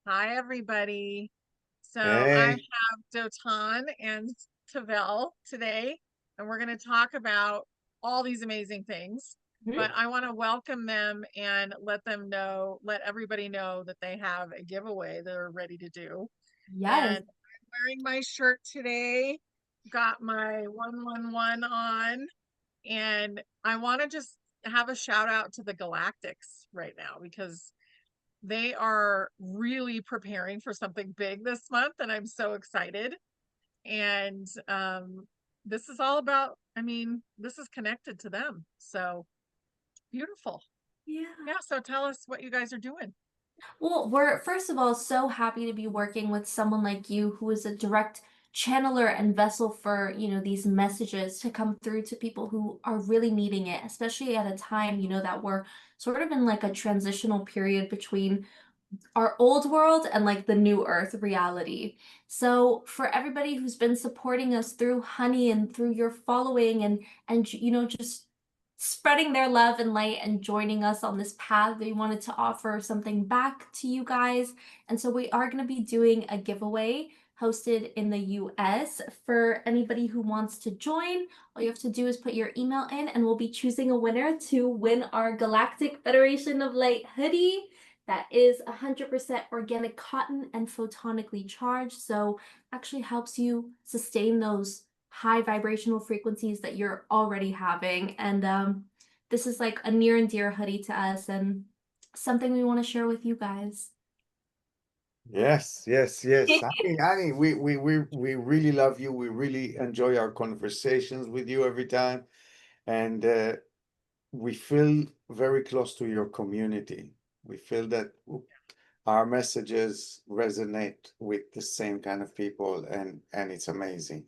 Hi, everybody. So I Hey, have Dotan and Tavel today, and we're going to talk about all these amazing things. But Mhm. I want to welcome them and let everybody know that they have a giveaway they're ready to do. Yes. And I'm wearing my shirt today, got my 111 on, and I want to just have a shout out to the Galactics right now because they are really preparing for something big this month, and I'm so excited. And this is all about, this is connected to them. So beautiful. Yeah. Yeah. So tell us what you guys are doing. Well, we're first of all so happy to be working with someone like you who is a direct channeler and vessel for, these messages to come through to people who are really needing it, especially at a time, that we're sort of in like a transitional period between our old world and like the new earth reality. So for everybody who's been supporting us through Honey and through your following and just spreading their love and light and joining us on this path, we wanted to offer something back to you guys. And so we are going to be doing a giveaway hosted in the US for anybody who wants to join. All you have to do is put your email in and we'll be choosing a winner to win our Galactic Federation of Light hoodie that is 100% organic cotton and photonically charged. So actually helps you sustain those high vibrational frequencies that you're already having. And this is like a near and dear hoodie to us and something we want to share with you guys. Yeah. Yes, yes, yes. Annie, we really love you. We really enjoy our conversations with you every time. And we feel very close to your community. We feel that our messages resonate with the same kind of people, and it's amazing.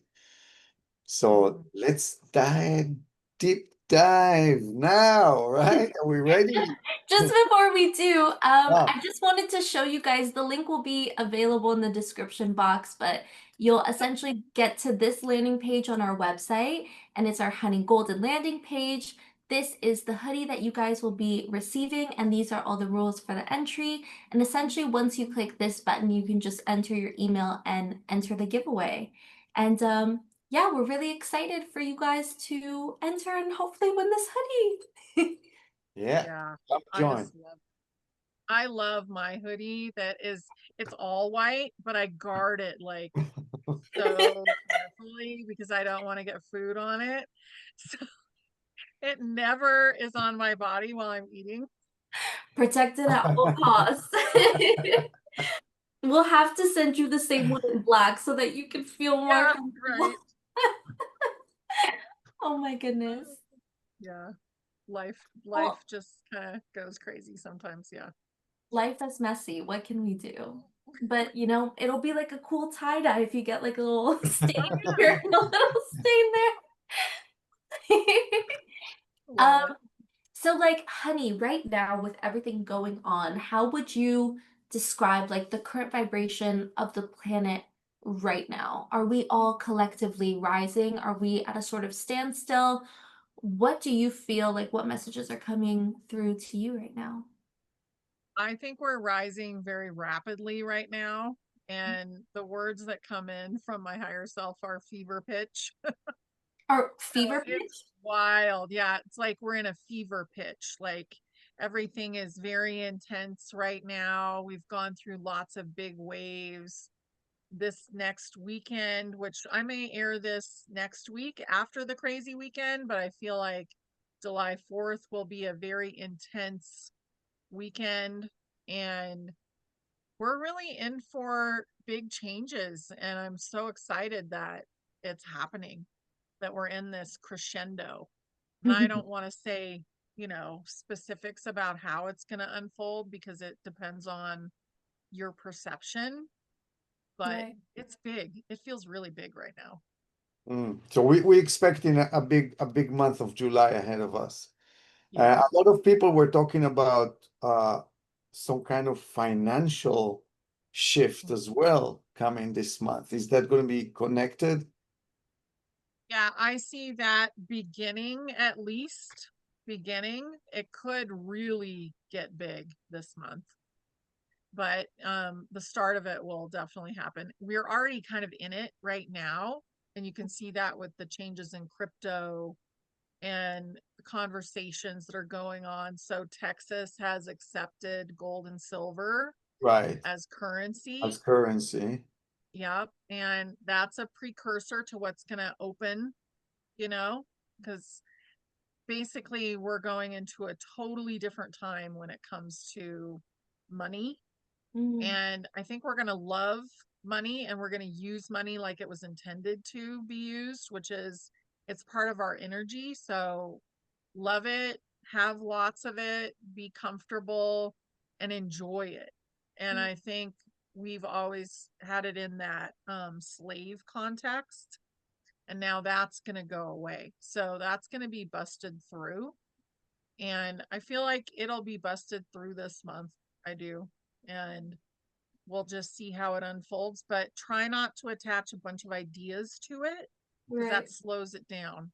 So Mhm. let's deep dive now, right? Are we ready? Just before we do, Ah, I just wanted to show you guys the link will be available in the description box, but you'll essentially get to this landing page on our website, and it's our Honey Golden landing page. This is the hoodie that you guys will be receiving, and these are all the rules for the entry. And essentially, once you click this button, you can just enter your email and enter the giveaway. And yeah, we're really excited for you guys to enter and hopefully win this hoodie. yeah. Yeah, Come I join. just love I love my hoodie it's all white, but I guard it like so carefully because I don't want to get food on it. So it never is on my body while I'm eating. Protected at all costs. We'll have to send you the same one in black so that you can feel more Yeah, comfortable. right. Oh my goodness. Yeah. Life Well, just kind of goes crazy sometimes. Yeah. life is messy. What can we do? But it'll be like a cool tie dye if you get like a little stain here and a little stain there. Love Um, it. so like, honey, right now with everything going on, how would you describe like the current vibration of the planet right now? Are we all collectively rising? Are we at a sort of standstill? What do you feel like what messages are coming through to you right now? I think we're rising very rapidly right now. And the words that come in from my higher self are fever pitch. Or So fever it's pitch? wild. Yeah, it's like we're in a fever pitch. Like everything is very intense right now. We've gone through lots of big waves. This next weekend, which I may air this next week after the crazy weekend, but I feel like July 4th will be a very intense weekend. And we're really in for big changes. And I'm so excited that it's happening, that we're in this crescendo. And I don't want to say, specifics about how it's going to unfold because it depends on your perception, but Right. it's big. It feels really big right now. So we expecting a big month of July ahead of us. Yeah. A lot of people were talking about some kind of financial shift as well coming this month. Is that going to be connected? Yeah, I see that beginning at least. Beginning. It could really get big this month. but the start of it will definitely happen. We're already kind of in it right now, and you can see that with the changes in crypto and the conversations that are going on. So Texas has accepted gold and silver Right. as currency. As currency. Yep. And that's a precursor to what's going to open, because basically we're going into a totally different time when it comes to money. Mm, And I think we're going to love money, and we're going to use money like it was intended to be used, which is it's part of our energy. So love it, have lots of it, be comfortable, and enjoy it. And mm, I think we've always had it in that slave context, and now that's going to go away. So that's going to be busted through. And I feel like it'll be busted through this month. I do. And we'll just see how it unfolds, but try not to attach a bunch of ideas to it because right. that slows it down.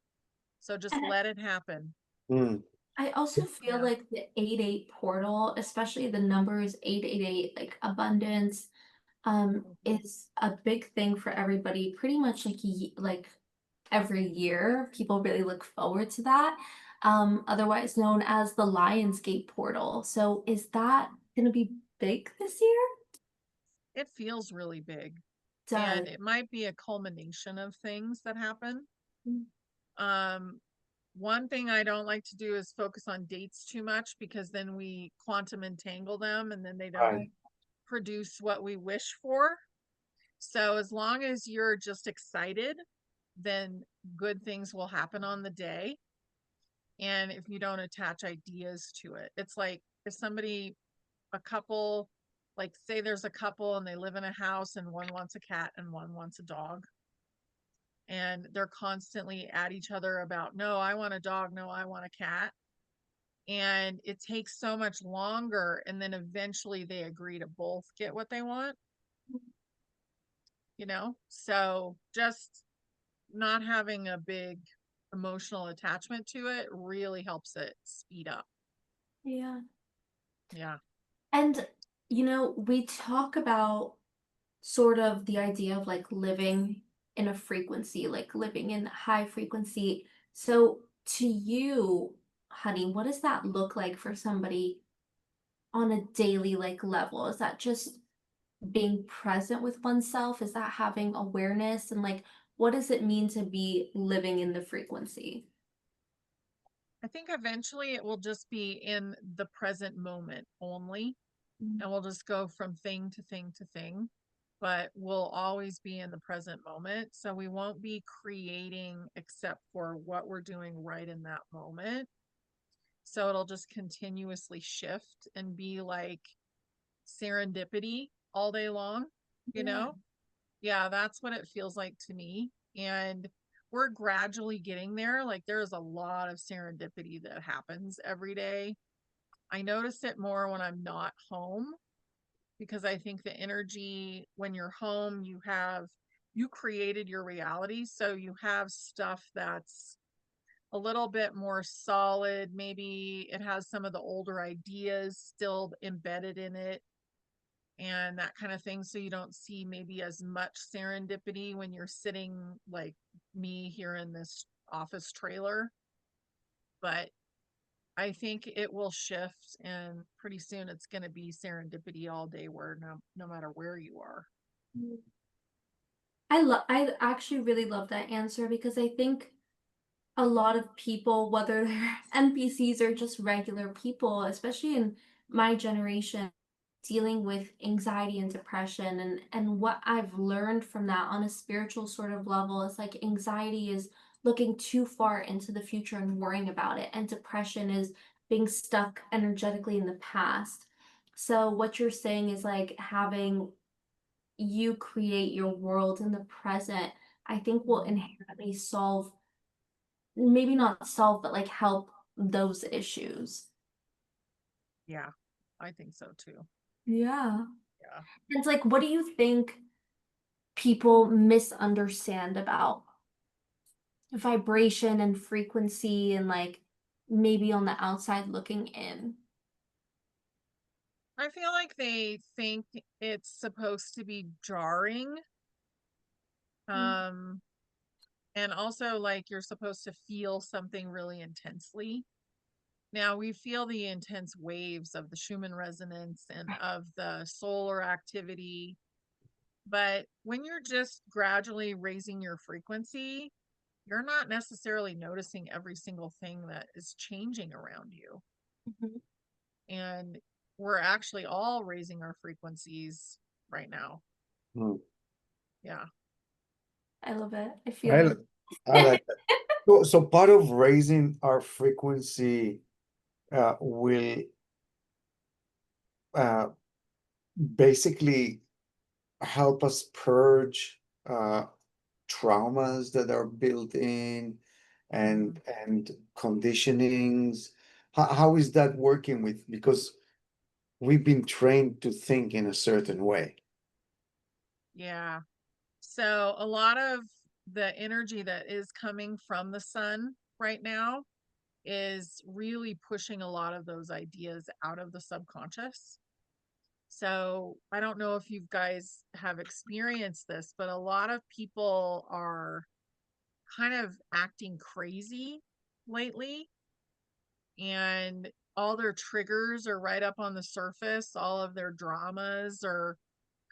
So just And let it happen. Mm. I also feel Yeah. like the 8-8 portal, especially the numbers 888, like abundance, Mhm. is a big thing for everybody. Pretty much like every year, people really look forward to that. Otherwise known as the Lionsgate portal. So is that going to be big this year? It feels really big, and Does. it might be a culmination of things that happen. Mm, Um, One thing I don't like to do is focus on dates too much, because then we quantum entangle them and then they don't Right. produce what we wish for. So as long as you're just excited, then good things will happen on the day. And if you don't attach ideas to it, it's like if a couple, like say there's a couple and they live in a house and one wants a cat and one wants a dog, and they're constantly at each other about, no, I want a dog, no, I want a cat. And it takes so much longer. And then eventually they agree to both get what they want, So just not having a big emotional attachment to it really helps it speed up. yeah. Yeah. And, we talk about sort of the idea of like living in a frequency, like living in high frequency. So, to you, honey, what does that look like for somebody on a daily like level? Is that just being present with oneself? Is that having awareness? And like, what does it mean to be living in the frequency? I think eventually it will just be in the present moment only, Mm, and we'll just go from thing to thing to thing, but we'll always be in the present moment. So we won't be creating except for what we're doing right in that moment. So it'll just continuously shift and be like serendipity all day long, you yeah. know? Yeah, that's what it feels like to me. And we're gradually getting there. Like there's a lot of serendipity that happens every day. I notice it more when I'm not home, because I think the energy when you're home, you created your reality. So you have stuff that's a little bit more solid. Maybe it has some of the older ideas still embedded in it and that kind of thing. So you don't see maybe as much serendipity when you're sitting like me here in this office trailer. But I think it will shift, and pretty soon it's going to be serendipity all day, where no matter where you are. I actually really love that answer because I think a lot of people, whether they're NPCs or just regular people, especially in my generation, dealing with anxiety and depression. And what I've learned from that on a spiritual sort of level is like anxiety is looking too far into the future and worrying about it. And depression is being stuck energetically in the past. So what you're saying is like having you create your world in the present, I think will Mhm. inherently solve, maybe not solve, but like help those issues. Yeah, I think so too. Yeah. Yeah. It's like, what do you think people misunderstand about vibration and frequency and like maybe on the outside looking in? I feel like they think it's supposed to be jarring. Mm. Um, and also like you're supposed to feel something really intensely. Now we feel the intense waves of the Schumann resonance and of the solar activity. But when you're just gradually raising your frequency, you're not necessarily noticing every single thing that is changing around you. Mhm. And we're actually all raising our frequencies right now. Hmm. Yeah. I love it. I I, feel li- I like that. So part of raising our frequency will uh, basically help us purge traumas that are built in and conditionings. How is that working with, because we've been trained to think in a certain way. Yeah. So a lot of the energy that is coming from the sun right now is really pushing a lot of those ideas out of the subconscious. So I don't know if you guys have experienced this, but a lot of people are kind of acting crazy lately, and all their triggers are right up on the surface. All of their dramas are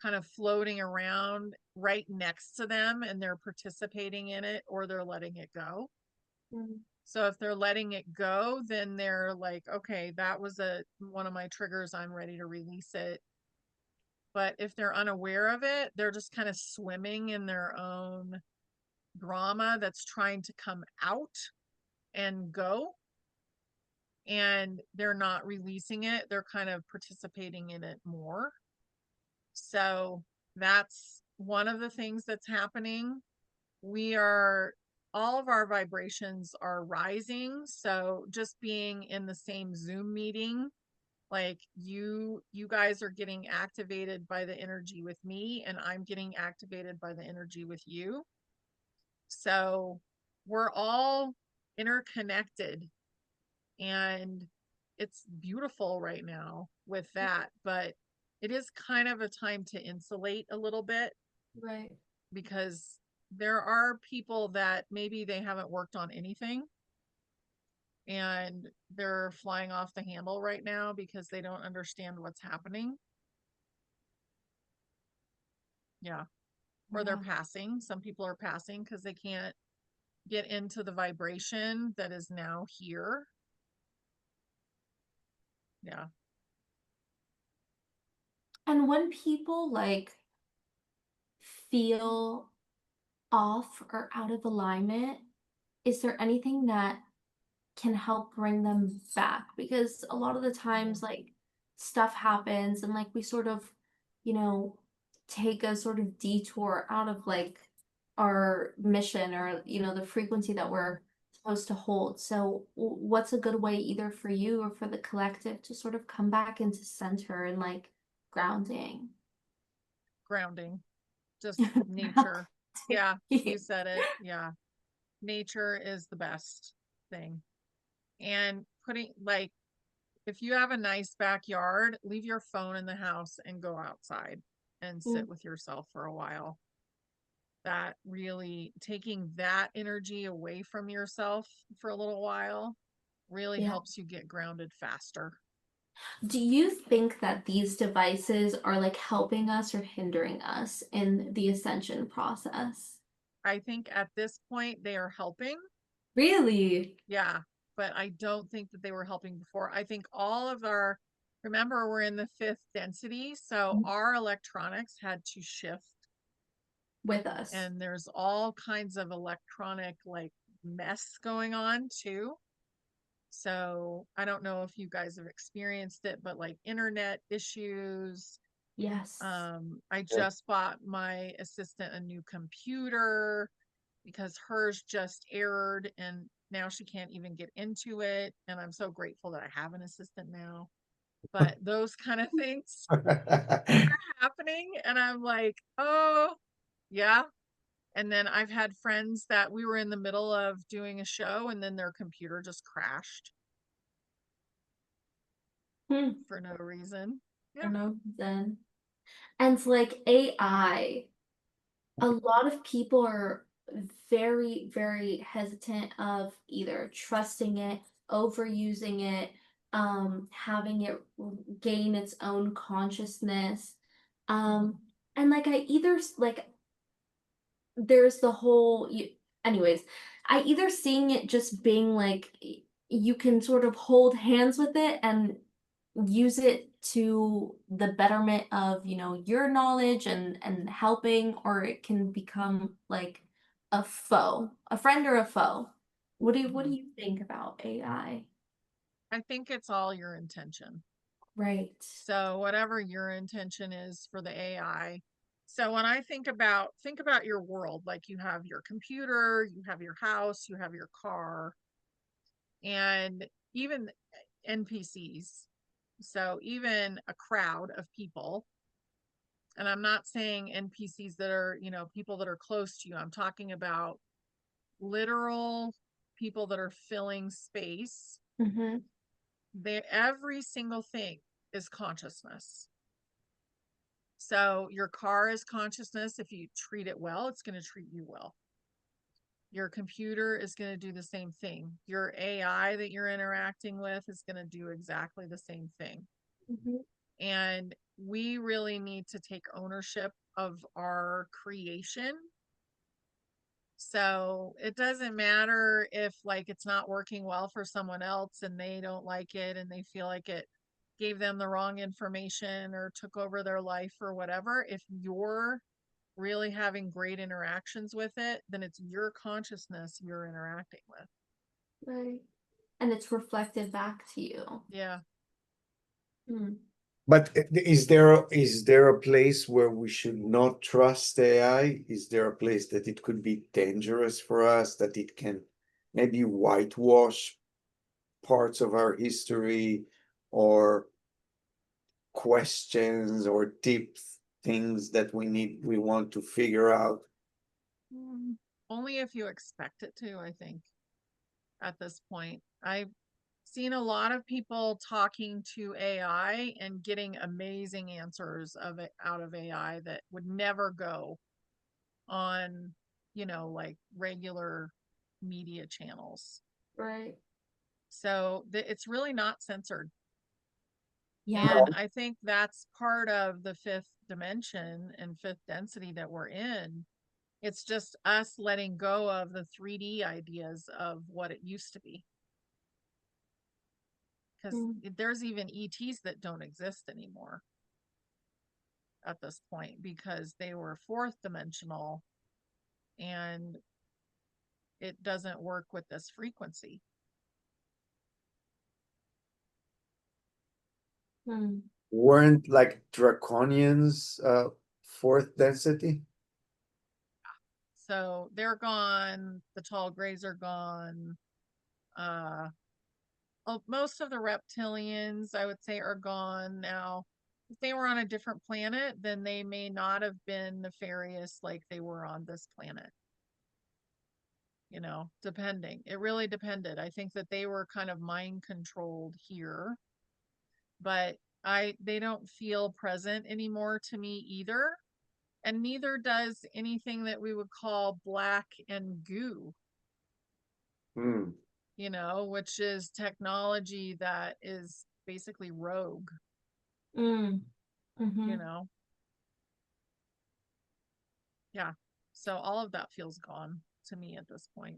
kind of floating around right next to them, and they're participating in it or they're letting it go. Mm. So if they're letting it go, then they're like, okay, that was one of my triggers. I'm ready to release it. But if they're unaware of it, they're just kind of swimming in their own drama that's trying to come out and go. And they're not releasing it. They're kind of participating in it more. So that's one of the things that's happening. We are, all of our vibrations are rising. So just being in the same Zoom meeting, like you guys are getting activated by the energy with me, and I'm getting activated by the energy with you. So we're all interconnected, and it's beautiful right now with that. But it is kind of a time to insulate a little bit, Right. because there are people that maybe they haven't worked on anything and they're flying off the handle right now because they don't understand what's happening. Yeah. Or they're Yeah. passing. Some people are passing because they can't get into the vibration that is now here. Yeah. And when people like feel off or out of alignment, is there anything that can help bring them back? Because a lot of the times, like, stuff happens and like we sort of, you know, take a sort of detour out of like our mission or, the frequency that we're supposed to hold. So what's a good way either for you or for the collective to sort of come back into center and like grounding? Grounding. Just nature. Yeah. You said it. Yeah. Nature is the best thing. And putting, like, if you have a nice backyard, leave your phone in the house and go outside and sit Mm. with yourself for a while. That really, taking that energy away from yourself for a little while really Yeah. helps you get grounded faster. Do you think that these devices are like helping us or hindering us in the ascension process? I think at this point they are helping. Really? Yeah. But I don't think that they were helping before. I think remember, we're in the fifth density. So our electronics had to shift, With us. and there's all kinds of electronic like mess going on too. So I don't know if you guys have experienced it, but like internet issues. Yes. I Yeah. just bought my assistant a new computer because hers just errored and now she can't even get into it. And I'm so grateful that I have an assistant now. But those kind of things are happening. And I'm like, oh, yeah. And then I've had friends that we were in the middle of doing a show and then their computer just crashed Hmm. for no reason. I don't know, then. And it's like AI, a lot of people are very, very hesitant of either trusting it, overusing it, having it gain its own consciousness. And like I either like there's the whole anyways, I either seeing it just being like you can sort of hold hands with it and use it to the betterment of, your knowledge and helping, or it can become like a foe, a friend or a foe. What do you think about AI? I think it's all your intention. Right. So whatever your intention is for the AI. So when I think about your world, like you have your computer, you have your house, you have your car, and even NPCs. So even a crowd of people, and I'm not saying NPCs that are, people that are close to you. I'm talking about literal people that are filling space. Mm-hmm. Every single thing is consciousness. So your car is consciousness. If you treat it well, it's going to treat you well. Your computer is going to do the same thing. Your AI that you're interacting with is going to do exactly the same thing. Mm-hmm. And we really need to take ownership of our creation. So it doesn't matter if like it's not working well for someone else and they don't like it and they feel like it gave them the wrong information or took over their life or whatever. If you're really having great interactions with it, then it's your consciousness you're interacting with. Right. And it's reflected back to you. Yeah. Hmm. But is there a place where we should not trust AI? Is there a place that it could be dangerous for us, that it can maybe whitewash parts of our history or questions or deep things that we want to figure out? Only if you expect it to, I think, at this point. I've seen a lot of people talking to AI and getting amazing answers out of AI that would never go on, like regular media channels. Right. So it's really not censored. Yeah. And I think that's part of the fifth dimension and fifth density that we're in. It's just us letting go of the 3D ideas of what it used to be. Because there's even ETs that don't exist anymore at this point because they were fourth dimensional and it doesn't work with this frequency. Weren't like draconians fourth density? So they're gone. The tall grays are gone. Most of the reptilians, I would say, are gone now. If they were on a different planet, then they may not have been nefarious like they were on this planet. Depending. It really depended. I think that they were kind of mind controlled here, but they don't feel present anymore to me either. And neither does anything that we would call black and goo, which is technology that is basically rogue, Mm-hmm. Yeah. So all of that feels gone to me at this point.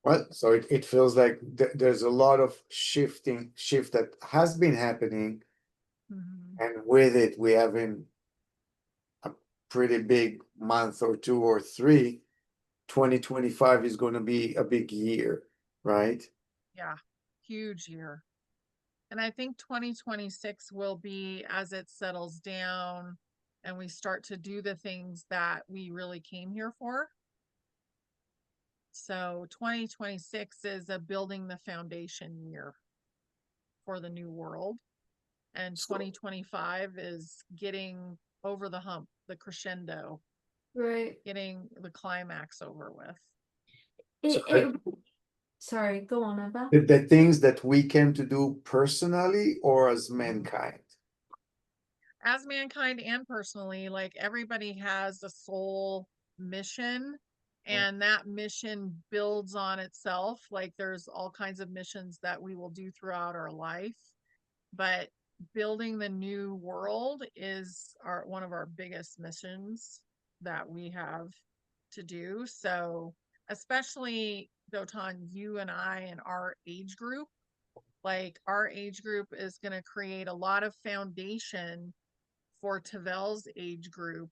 Well, so it feels like there's a lot of shift that has been happening, and with it we have in a pretty big month or two or three. 2025 is going to be a big year, right? Yeah, huge year. And I think 2026 will be as it settles down and we start to do the things that we really came here for. So 2026 is a building the foundation year for the new world. And 2025 is getting over the hump, the crescendo, Right. getting the climax over with. It Sorry, go on, Abba. The things that we came to do personally or as mankind? As mankind and personally, like everybody has a soul mission, and that mission builds on itself. Like there's all kinds of missions that we will do throughout our life, but building the new world is one of our biggest missions that we have to do. So especially Dotan, you and I and our age group, like our age group is going to create a lot of foundation for Tavel's age group,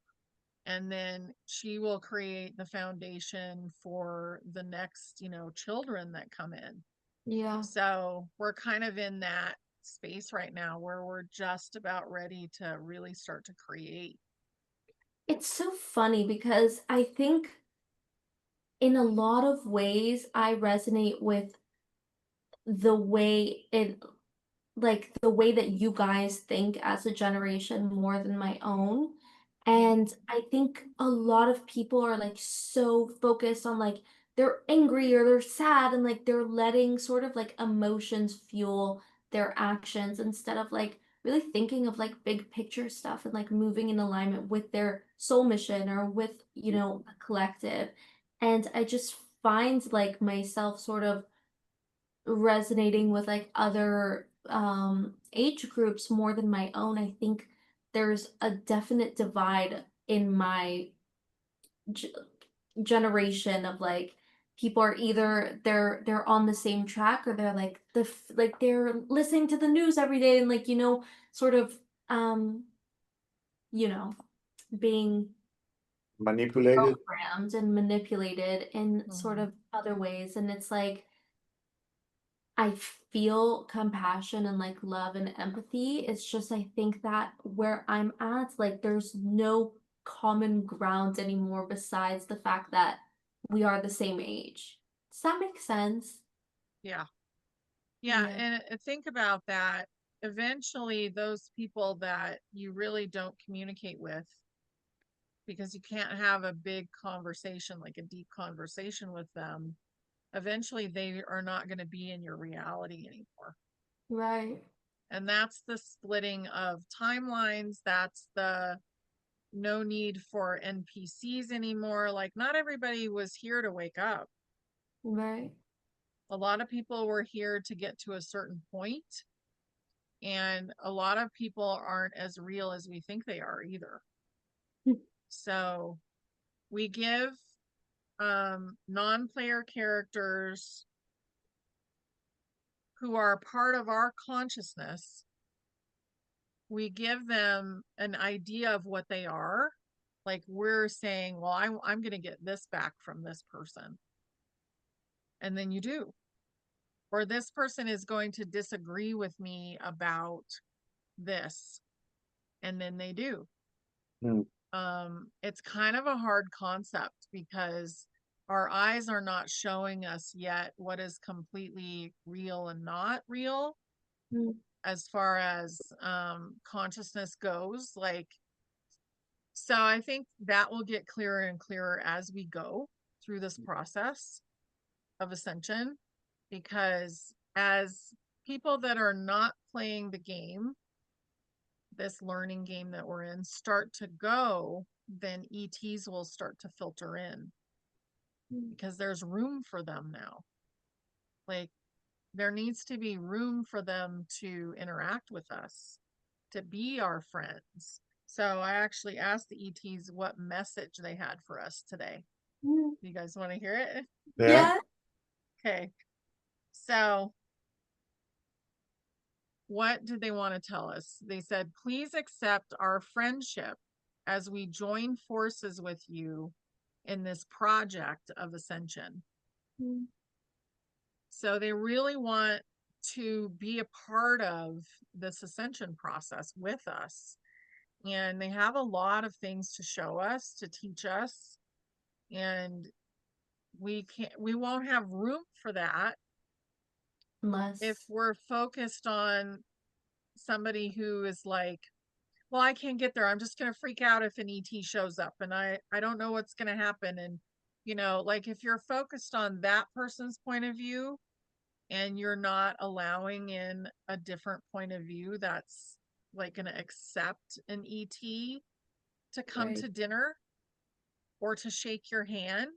and then she will create the foundation for the next, children that come in. Yeah. So we're kind of in that space right now where we're just about ready to really start to create. It's so funny because I think in a lot of ways I resonate with the way it like the way that you guys think as a generation more than my own. And I think a lot of people are like so focused on like they're angry or they're sad and like they're letting sort of like emotions fuel their actions instead of like really thinking of like big picture stuff and like moving in alignment with their soul mission or with, a collective. And I just find like myself sort of resonating with like other age groups more than my own. I think there's a definite divide in my g- generation of like people are either they're on the same track or they're like like they're listening to the news every day and like sort of um you know being Manipulated? programmed and manipulated in sort Mhm. of other ways, and it's like I feel compassion and like love and empathy. It's just I think that where I'm at, like there's no common ground anymore besides the fact that we are the same age. Does that make sense? Yeah. Yeah. Yeah. And think about that. Eventually, those people that you really don't communicate with, because you can't have a big conversation, like a deep conversation with them, eventually they are not going to be in your reality anymore. Right. And that's the splitting of timelines. That's the no need for NPCs anymore. Like, not everybody was here to wake up. Right. A lot of people were here to get to a certain point, and a lot of people aren't as real as we think they are either. So we give non-player characters who are part of our consciousness, we give them an idea of what they are. Like we're saying, well, I'm going to get this back from this person. And then you do. Or this person is going to disagree with me about this. And then they do. Hmm. It's kind of a hard concept because our eyes are not showing us yet what is completely real and not real Mm. as far as consciousness goes. Like, so I think that will get clearer and clearer as we go through this process of ascension, because as people that are not playing the game, this learning game that we're in, start to go, then ETs will start to filter in Mm. because there's room for them now. Like there needs to be room for them to interact with us, to be our friends. So I actually asked the ETs what message they had for us today. Mm. You guys want to hear it? Yeah. Yeah. Okay. So what did they want to tell us? They said, please accept our friendship as we join forces with you in this project of ascension. Mm. So they really want to be a part of this ascension process with us. And they have a lot of things to show us, to teach us. And we won't have room for that if Unless. we're focused on somebody who is like, well, I can't get there. I'm just going to freak out if an ET shows up and I don't know what's going to happen. And You know, like if you're focused on that person's point of view and you're not allowing in a different point of view that's like going to accept an ET to come Right. to dinner or to shake your hand,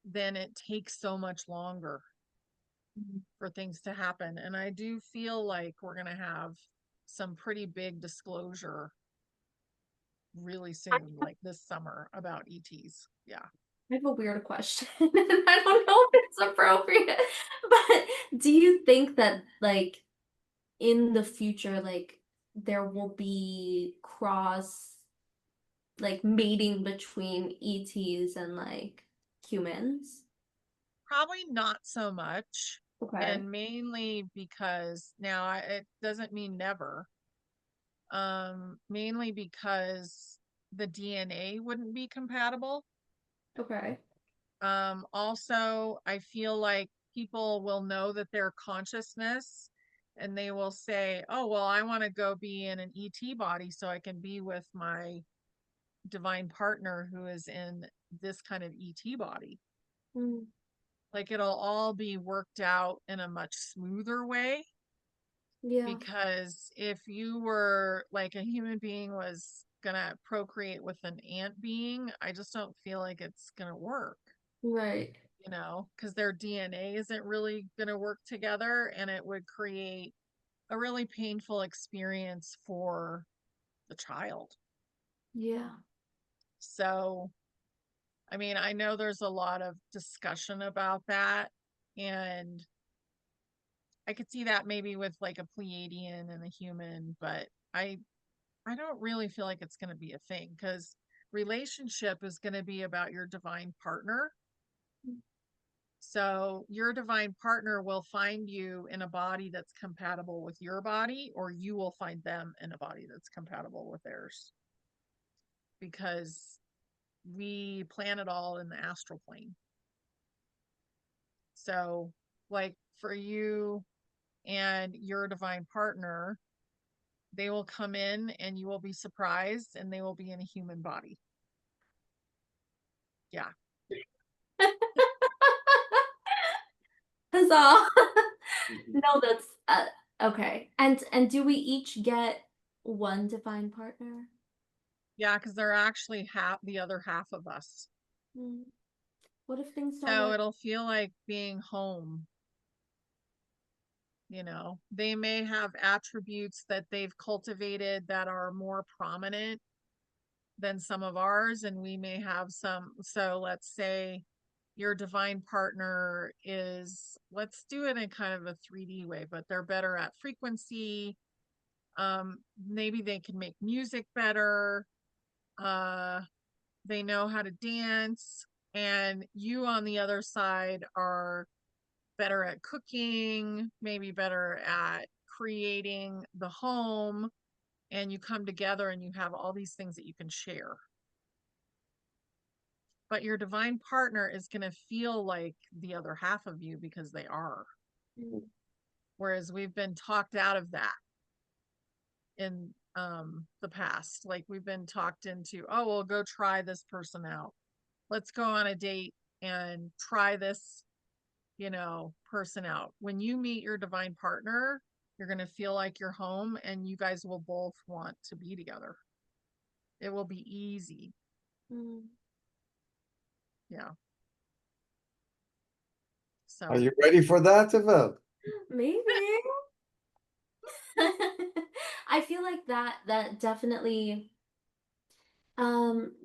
then it takes so much longer for things to happen. And I do feel like we're going to have some pretty big disclosure really soon, like this summer, about ETs. Yeah. I have a weird question, and I don't know if it's appropriate, but do you think that, like, in the future, like, there will be like, mating between ETs and, like, humans? Probably not so much. Okay. And mainly because now it doesn't mean never. Mainly because the DNA wouldn't be compatible. Okay. Also, I feel like people will know that their consciousness and they will say, oh, well, I want to go be in an ET body so I can be with my divine partner who is in this kind of ET body. Mm, Like it'll all be worked out in a much smoother way. yeah. Because if you were like a human being was gonna procreate with an ant being, I just don't feel like it's gonna work, Right. you know, because their DNA isn't really gonna work together and it would create a really painful experience for the child. Yeah. So, I mean, I know there's a lot of discussion about that, and I could see that maybe with like a Pleiadian and a human, but I don't really feel like it's going to be a thing because relationship is going to be about your divine partner. So your divine partner will find you in a body that's compatible with your body, or you will find them in a body that's compatible with theirs. Because we plan it all in the astral plane. So, like for you and your divine partner, they will come in and you will be surprised and they will be in a human body. Yeah. Huzzah! Mhm. No, that's okay. And do we each get one divine partner? Yeah, because they're actually half the other half of us. Hmm. What if things don't So work? it'll feel like being home. You know, they may have attributes that they've cultivated that are more prominent than some of ours, and we may have some. So let's say your divine partner is, let's do it in kind of a 3D way, but they're better at frequency. Maybe they can make music better. Uh, they know how to dance, and you on the other side are better at cooking, maybe better at creating the home, and you come together and you have all these things that you can share. But your divine partner is going to feel like the other half of you because they are. Mm. Whereas we've been talked out of that in the past. Like we've been talked into, oh, well, go try this person out. Let's go on a date and try this, you know, person out. When you meet your divine partner, you're going to feel like you're home and you guys will both want to be together. It will be easy. Mm. Yeah. Are So, you ready for that, Evel? Maybe. I feel like that definitely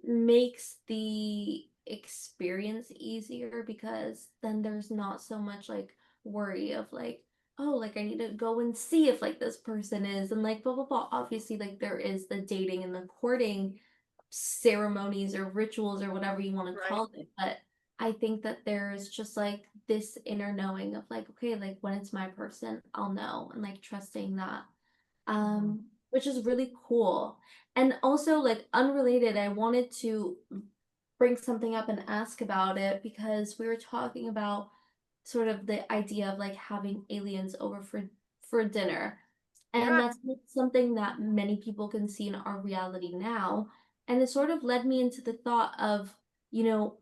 makes the experience easier because then there's not so much like worry of like, oh, like I need to go and see if like this person is and like blah blah blah. Obviously, like there is the dating and the courting ceremonies or rituals or whatever you want to right. call it, but I think that there's just like this inner knowing of like, okay, like when it's my person, I'll know and like trusting that. Mm-hmm. Which is really cool. And also, like, unrelated, I wanted to bring something up and ask about it because we were talking about sort of the idea of like having aliens over for dinner. And Yeah. that's not something that many people can see in our reality now. And it sort of led me into the thought of, you know,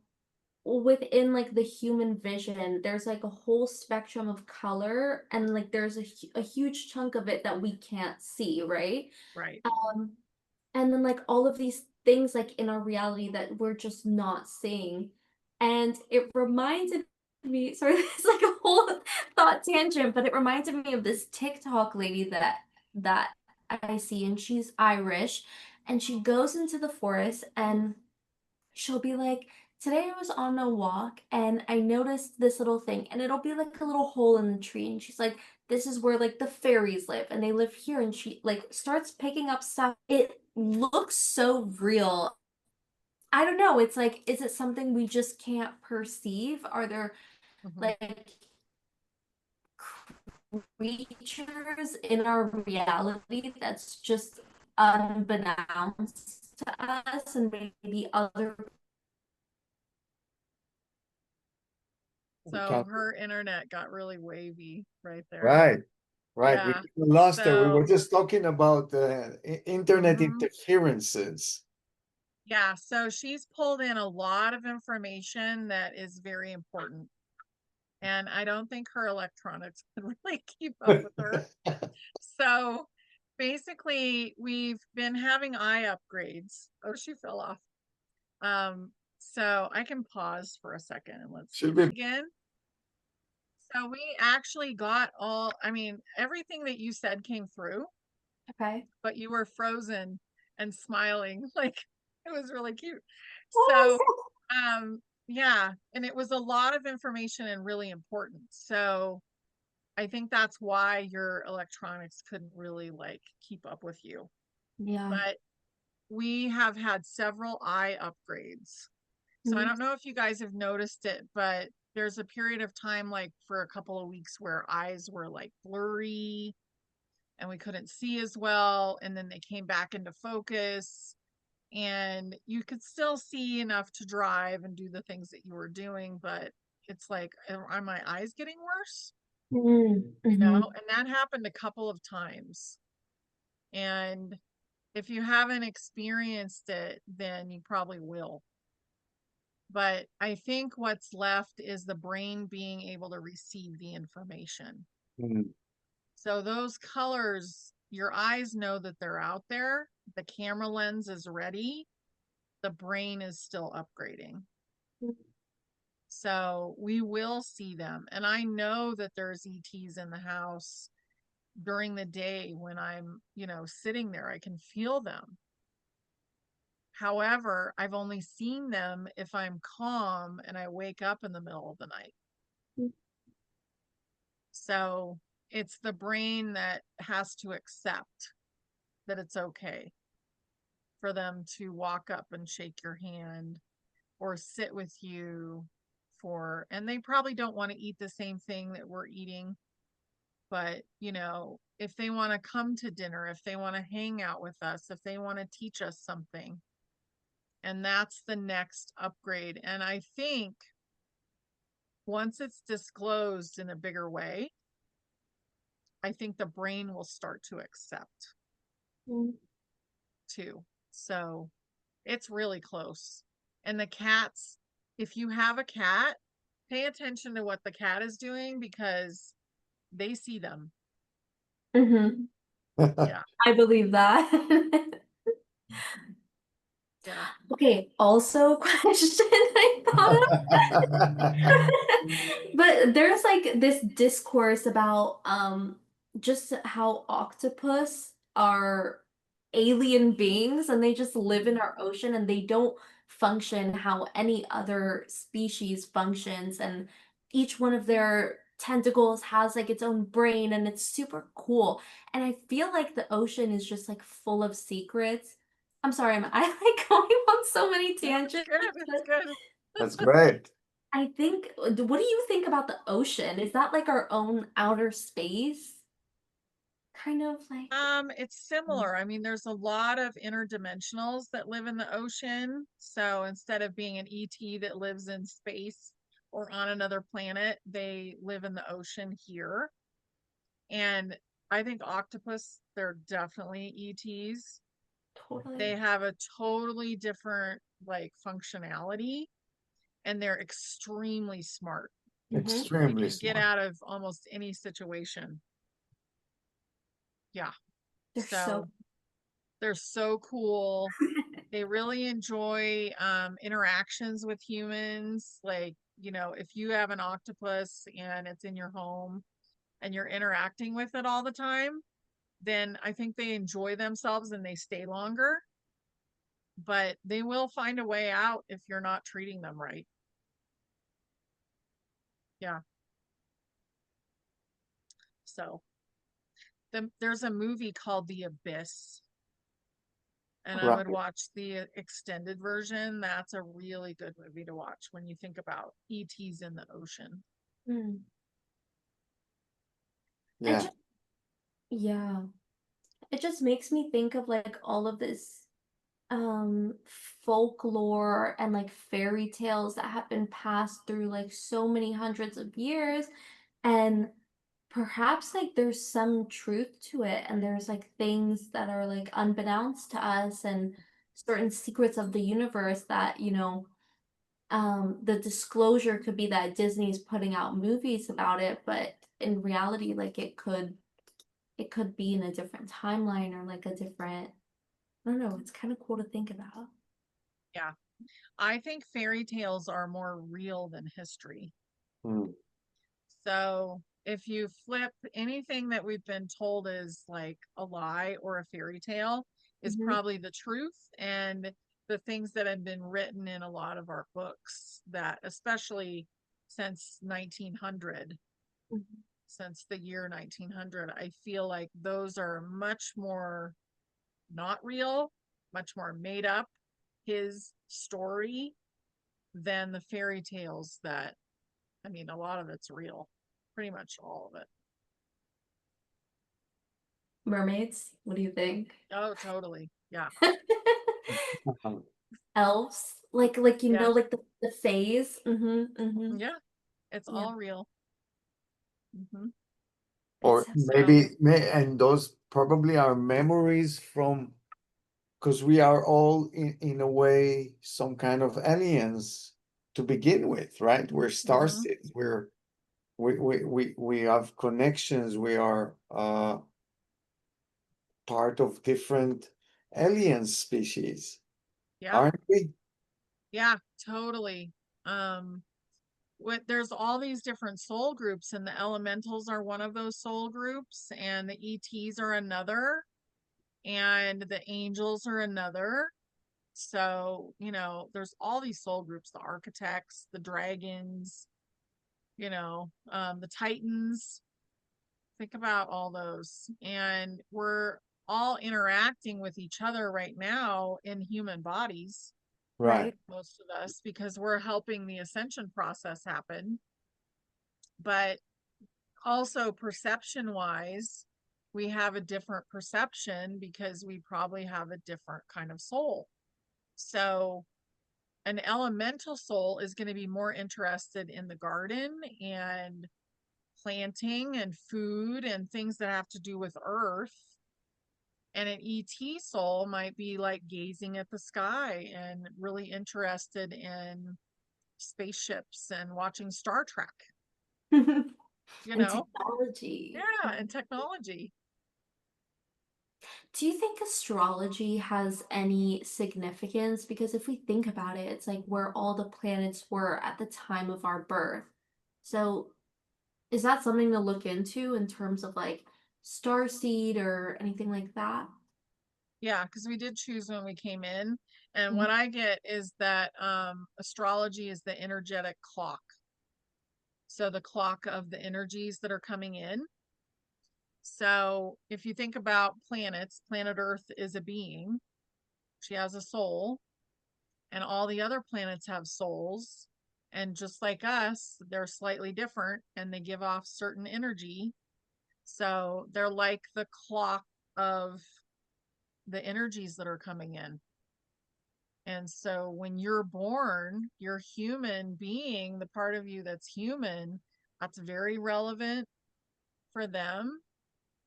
within like the human vision, there's like a whole spectrum of color, and like there's a huge chunk of it that we can't see, right? Right. Um, and then like all of these things like in our reality that we're just not seeing. And it reminded me, sorry, it's like a whole thought tangent, but it reminded me of this TikTok lady that I see, and she's Irish, and she goes into the forest and she'll be like, today I was on a walk and I noticed this little thing, and it'll be like a little hole in the tree. And she's like, this is where like the fairies live and they live here. And she like starts picking up stuff. It looks so real. I don't know. It's like, is it something we just can't perceive? Are there Mhm. like creatures in our reality that's just unbeknownst to us, and maybe other. We So can't. her internet got really wavy right there. Right, right. We Yeah. lost her. We were So, just talking about internet mhm. interferences. Yeah, so she's pulled in a lot of information that is very important. And I don't think her electronics can really keep up with her. So basically, we've been having eye upgrades. Oh, she fell off. So I can pause for a second and let's Should see be. again. So we actually got all, I mean, everything that you said came through, Okay. but you were frozen and smiling. Like it was really cute. So, Oh, yeah, and it was a lot of information and really important. So I think that's why your electronics couldn't really like keep up with you. yeah. But we have had several eye upgrades. So I Mhm. don't know if you guys have noticed it, but there's a period of time like for a couple of weeks where eyes were like blurry and we couldn't see as well, and then they came back into focus and you could still see enough to drive and do the things that you were doing, but it's like, are my eyes getting worse? You know, Mhm. and that happened a couple of times. And if you haven't experienced it, then you probably will. But I think what's left is the brain being able to receive the information. Mm, So those colors, your eyes know that they're out there. The camera lens is ready. The brain is still upgrading. So we will see them. And I know that there's ETs in the house during the day when I'm, sitting there. I can feel them. However, I've only seen them if I'm calm and I wake up in the middle of the night. So it's the brain that has to accept that it's okay for them to walk up and shake your hand or sit with you and they probably don't want to eat the same thing that we're eating. But, if they want to come to dinner, if they want to hang out with us, if they want to teach us something, and that's the next upgrade. And I think once it's disclosed in a bigger way, I think the brain will start to accept Mhm. too. So it's really close. And the cats, if you have a cat, pay attention to what the cat is doing because they see them. Mhm. Yeah. I believe that. Yeah. Okay, also question I thought of. But there's like this discourse about just how octopus are alien beings and they just live in our ocean and they don't function how any other species functions, and each one of their tentacles has like its own brain and it's super cool. And I feel like the ocean is just like full of secrets. I'm sorry, I like going on so many It's tangents, good. It's but good. That's great. I think, what do you think about the ocean? Is that like our own outer space? Kind of like. It's similar. I mean, there's a lot of interdimensionals that live in the ocean. So instead of being an ET that lives in space or on another planet, they live in the ocean here. And I think octopus, they're definitely ETs. They Totally. have a totally different like functionality. and they're extremely smart. Mhm. They Extremely can get smart. out of almost any situation. Yeah. They're So so they're so cool. They really enjoy interactions with humans. Like, you know, if you have an octopus and it's in your home and you're interacting with it all the time, then I think they enjoy themselves and they stay longer. But they will find a way out if you're not treating them right. Yeah. So there's a movie called The Abyss, and I Right. would watch the extended version. That's a really good movie to watch when you think about ETs in the ocean. Mm. It Yeah. just, yeah. It just makes me think of like all of this folklore and like fairy tales that have been passed through like so many hundreds of years, and perhaps like there's some truth to it, and there's like things that are like unbeknownst to us, and certain secrets of the universe that, the disclosure could be that Disney's putting out movies about it, but in reality, like it could be in a different timeline, or like a different, I don't know, it's kind of cool to think about. Yeah. I think fairy tales are more real than history. Mm. So if you flip anything that we've been told is like a lie or a fairy tale is Mhm. probably the truth. And the things that have been written in a lot of our books that especially since 1900, Mhm. since the year 1900, I feel like those are much more not real, much more made up, his story, than the fairy tales that, I mean, a lot of it's real, pretty much all of it. Mermaids, what do you think? Oh, totally. Yeah. Elves, Yeah. like the phase. Mm-hmm. Yeah. It's Yeah. all real. Hmm. It's Or so So, maybe, and those probably are memories from, because we are all in a way some kind of aliens to begin with, right? We're star hmm seeds. We have connections. We are part of different alien species, yeah. aren't we? Yeah, totally. Um, there's all these different soul groups, and the elementals are one of those soul groups, and the ETs are another, and the angels are another. So, you know, there's all these soul groups, the architects, the dragons, the titans. Think about all those. And we're all interacting with each other right now in human bodies, Right. right. most of us, because we're helping the ascension process happen. But also, perception wise, we have a different perception because we probably have a different kind of soul. So, an elemental soul is going to be more interested in the garden and planting and food and things that have to do with earth. And an ET soul might be like gazing at the sky and really interested in spaceships and watching Star Trek, you And know? technology. Yeah, and technology. Do you think astrology has any significance? Because if we think about it, it's like where all the planets were at the time of our birth. So is that something to look into in terms of like star seed or anything like that? Yeah, because we did choose when we came in. And Mhm. what I get is that astrology is the energetic clock. So the clock of the energies that are coming in. So if you think about planets, planet Earth is a being. She has a soul, and all the other planets have souls. And just like us, they're slightly different and they give off certain energy. So they're like the clock of the energies that are coming in. And so when you're born, your human being, the part of you that's human, that's very relevant for them.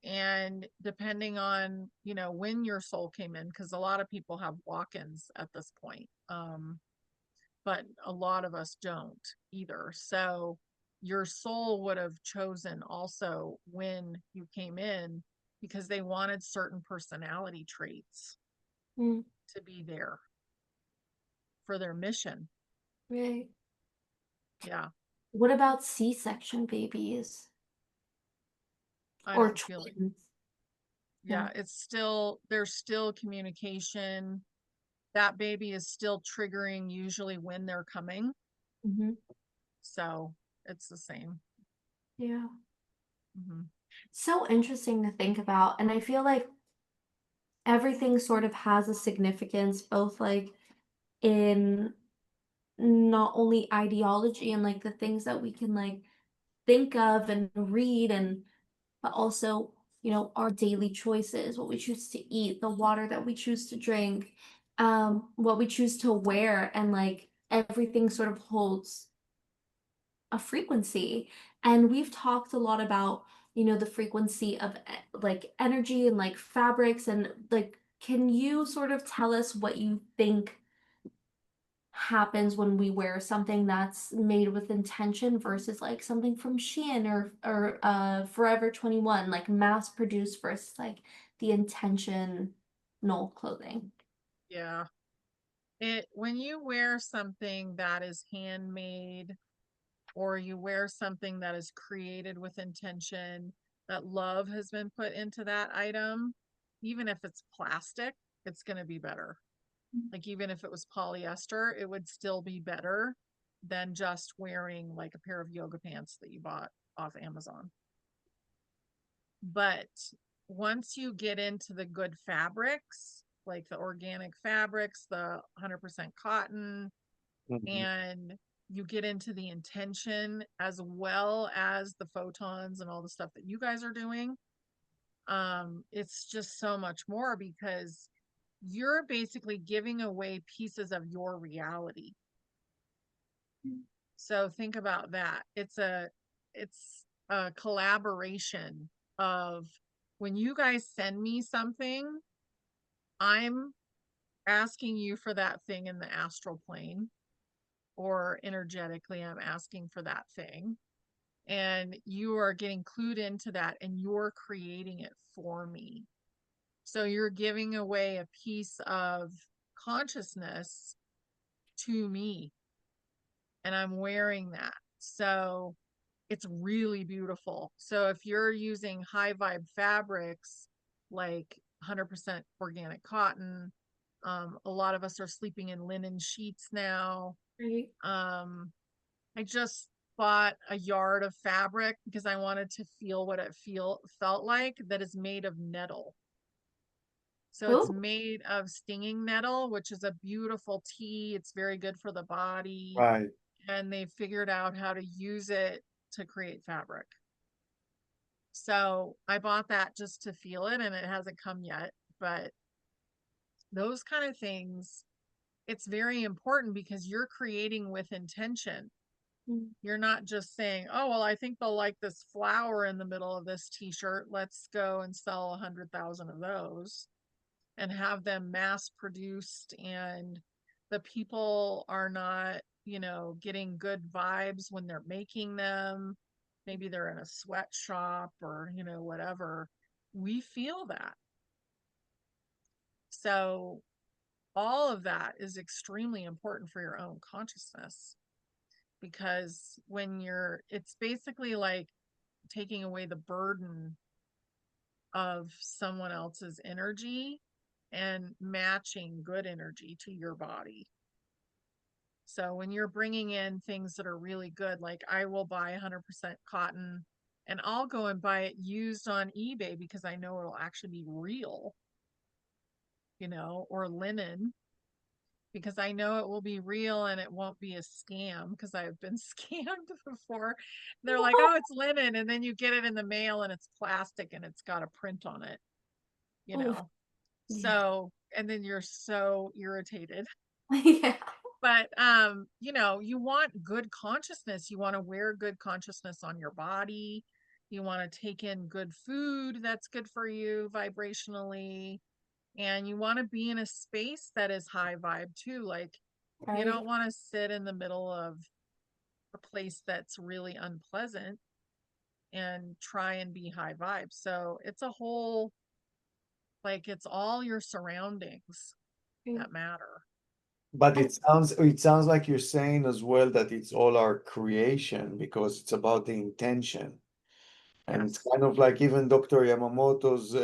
And depending on, when your soul came in, because a lot of people have walk ins at this point. but a lot of us don't either. So your soul would have chosen also when you came in because they wanted certain personality traits Mm, to be there for their mission. right. Yeah, What about C-section babies I or don't feel it. twins? Yeah, No. there's still communication. That baby is still triggering usually when they're coming. Hmm. So it's the same. Yeah. Hmm. So interesting to think about. And I feel like everything sort of has a significance, both like in not only ideology and like the things that we can like think of and read and but also, our daily choices, what we choose to eat, the water that we choose to drink, what we choose to wear, and like everything sort of holds a frequency. And we've talked a lot about, the frequency of like energy and like fabrics and like can you sort of tell us what you think happens when we wear something that's made with intention versus like something from Shein or Forever 21, like mass produced versus like the intentional clothing. Yeah. When you wear something that is handmade or you wear something that is created with intention, that love has been put into that item, even if it's plastic, it's going to be better. Like even if it was polyester, it would still be better than just wearing like a pair of yoga pants that you bought off Amazon. But once you get into the good fabrics, like the organic fabrics, the 100% cotton, Mhm. and you get into the intention as well as the photons and all the stuff that you guys are doing, it's just so much more because you're basically giving away pieces of your reality. So think about that. It's a collaboration of when you guys send me something, I'm asking you for that thing in the astral plane, or energetically I'm asking for that thing, and you are getting clued into that and you're creating it for me. So you're giving away a piece of consciousness to me, and I'm wearing that. So it's really beautiful. So if you're using high vibe fabrics like 100% organic cotton, a lot of us are sleeping in linen sheets now. Right. I just bought a yard of fabric because I wanted to feel what it felt like, that is made of nettle. So it's Oh, made of stinging nettle, which is a beautiful tea. It's very good for the body. Right. And they figured out how to use it to create fabric. So I bought that just to feel it, and it hasn't come yet. But those kind of things, it's very important because you're creating with intention. mm, You're not just saying, oh, well, I think they'll like this flower in the middle of this t-shirt. Let's go and sell 100,000 of those and have them mass produced. And the people are not, getting good vibes when they're making them. Maybe they're in a sweatshop or, whatever. We feel that. So all of that is extremely important for your own consciousness, because it's basically like taking away the burden of someone else's energy and matching good energy to your body. So when you're bringing in things that are really good, like I will buy 100% cotton and I'll go and buy it used on eBay because I know it'll actually be real, or linen, because I know it will be real and it won't be a scam, because I've been scammed before. They're like, oh, it's linen. And then you get it in the mail and it's plastic and it's got a print on it, you oh, know? yeah. So, and then you're so irritated. Yeah. But, you want good consciousness. You want to wear good consciousness on your body. You want to take in good food that's good for you vibrationally. And you want to be in a space that is high vibe too. Like You Right. don't want to sit in the middle of a place that's really unpleasant and try and be high vibe. So it's a whole, like, it's all your surroundings Right. that matter. But And it sounds like you're saying as well that it's all our creation because it's about the intention. And it's Yes. kind of like even Dr. Yamamoto's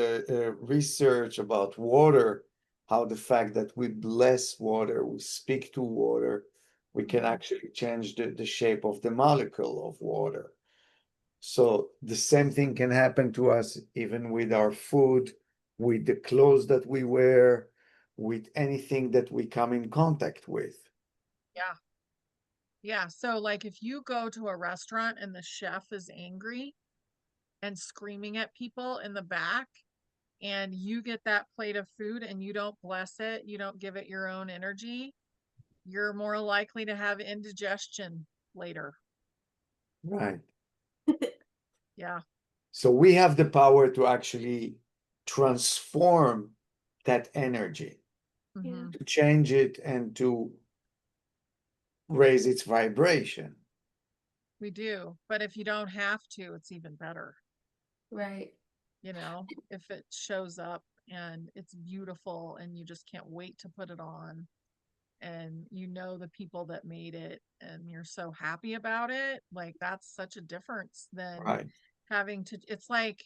research about water, how the fact that we bless water, we speak to water, we can Mhm. actually change the shape of the molecule of water. So the same thing can happen to us even with our food, with the clothes that we wear, with anything that we come in contact with. Yeah. Yeah. So, like, if you go to a restaurant and the chef is angry and screaming at people in the back, and you get that plate of food and you don't bless it, you don't give it your own energy, you're more likely to have indigestion later. Right. Yeah. So we have the power to actually transform that energy, yeah. Hmm. to change it and to raise its vibration. We do. But if you don't have to, it's even better. Right. If it shows up and it's beautiful and you just can't wait to put it on, and the people that made it and you're so happy about it, like, that's such a difference than Right. having to, it's like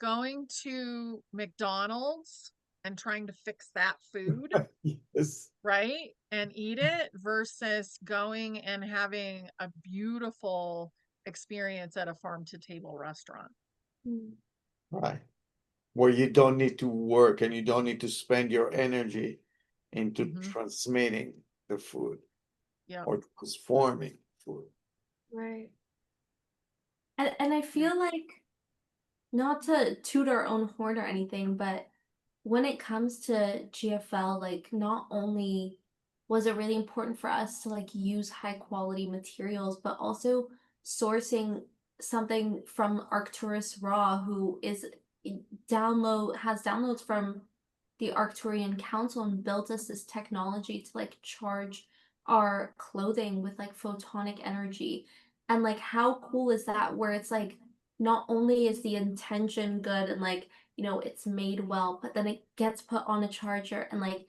going to McDonald's and trying to fix that food, Yes. right? And eat it versus going and having a beautiful experience at a farm to table restaurant. Mm. Right. Where you don't need to work and you don't need to spend your energy into Hmm. transmitting the food Yeah. or transforming food. Right. And I Yeah. feel like, not to toot our own horn or anything, but when it comes to GFL, like, not only was it really important for us to like use high quality materials, but also sourcing something from Arcturus Raw, who has downloads from the Arcturian Council and built us this technology to like charge our clothing with like photonic energy. And like, how cool is that? Where it's like, not only is the intention good and like, it's made well, but then it gets put on a charger and like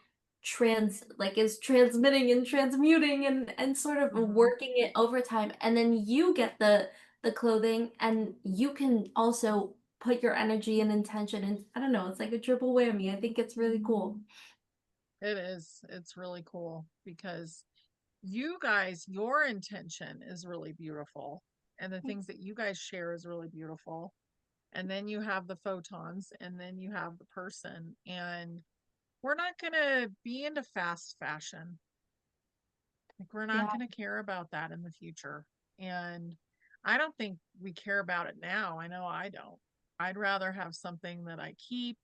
is transmitting and transmuting and sort of Hmm. working it overtime. And then you get the clothing and you can also put your energy and intention, and I don't know, it's like a triple whammy. I think it's really cool. It is. It's really cool because you guys, your intention is really beautiful. And the things that you guys share is really beautiful. And then you have the photons, and then you have the person. And we're not going to be into fast fashion. Like, we're not Yeah. going to care about that in the future. And I don't think we care about it now. I know I don't. I'd rather have something that I keep.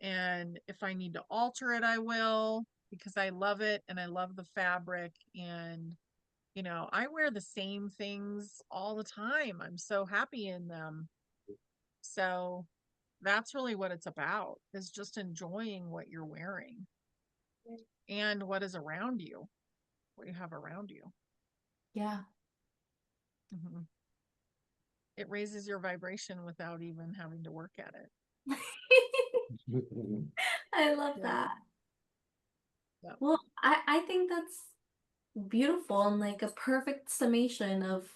And if I need to alter it, I will, because I love it and I love the fabric. And, I wear the same things all the time. I'm so happy in them. So that's really what it's about, is just enjoying what you're wearing and what is around you, what you have around you. Yeah. Hmm. It raises your vibration without even having to work at it. I love Yeah. that. Yeah. Well, I think that's beautiful and like a perfect summation of,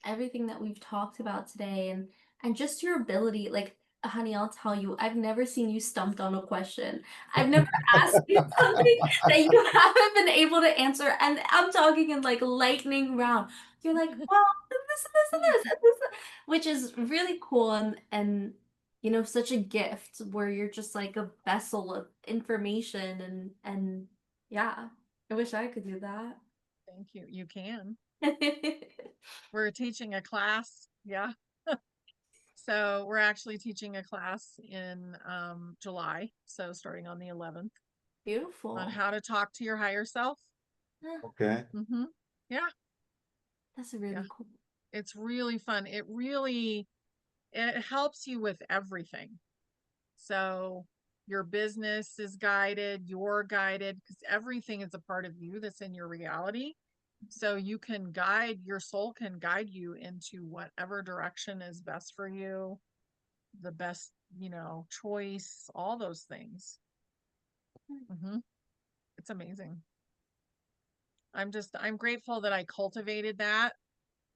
everything that we've talked about today, and just your ability, like, honey, I'll tell you, I've never seen you stumped on a question. I've never asked you something that you haven't been able to answer, and I'm talking in like lightning round. You're like, well, this and this and this and this, which is really cool, and such a gift where you're just like a vessel of information, and yeah, I wish I could do that. Thank you. You can. We're teaching a class. Yeah. So we're actually teaching a class in July. So starting on the 11th, on Beautiful. how to talk to your higher self. Huh, Okay. Hmm. Yeah. that's Yeah. really cool. It's really fun. It helps you with everything. So Your business is guided, you're guided, because everything is a part of you that's in your reality. So you can guide, your soul can guide you into whatever direction is best for you, the best, choice, all those things. It's amazing. I'm grateful that I cultivated that,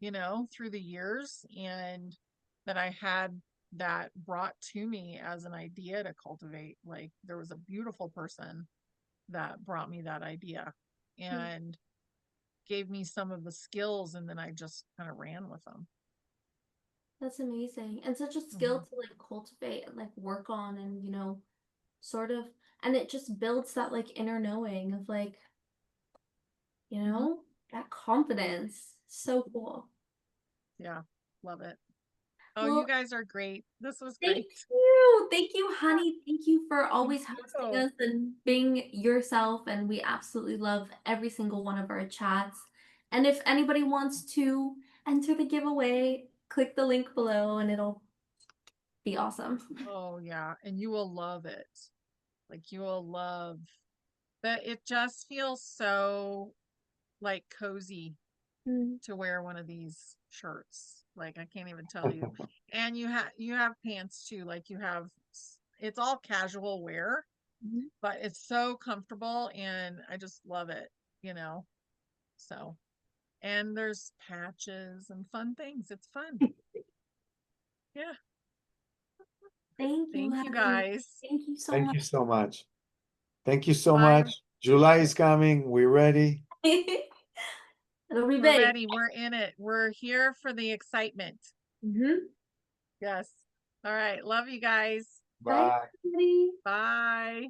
through the years, and that I had that brought to me as an idea to cultivate. Like, there was a beautiful person that brought me that idea and gave me some of the skills, and then I just kind of ran with them. That's amazing. And such a skill to like cultivate and like work on and, sort of, and it just builds that like inner knowing of like, that confidence. So cool. Yeah, love it. Oh, Well, you guys are great. This was thank great. you. Thank you, honey. Thank you for always Thank hosting you. us and being yourself. And we absolutely love every single one of our chats. And if anybody wants to enter the giveaway, click the link below and it'll be awesome. Oh yeah, and you will love it. Like, you will love that. It just feels so like cozy to wear one of these shirts. Like, I can't even tell you. And you have pants too. Like, it's all casual wear, but it's so comfortable, and I just love it, so, and there's patches and fun things. It's fun. Yeah. Thank you, Thank you honey. guys. Thank you so Thank much. you so much. Thank you so Bye. much. July is coming. We're ready. It'll be We're big. ready. We're in it. We're here for the excitement. Yes. All right. Love you guys. Bye, Bye. everybody. Bye.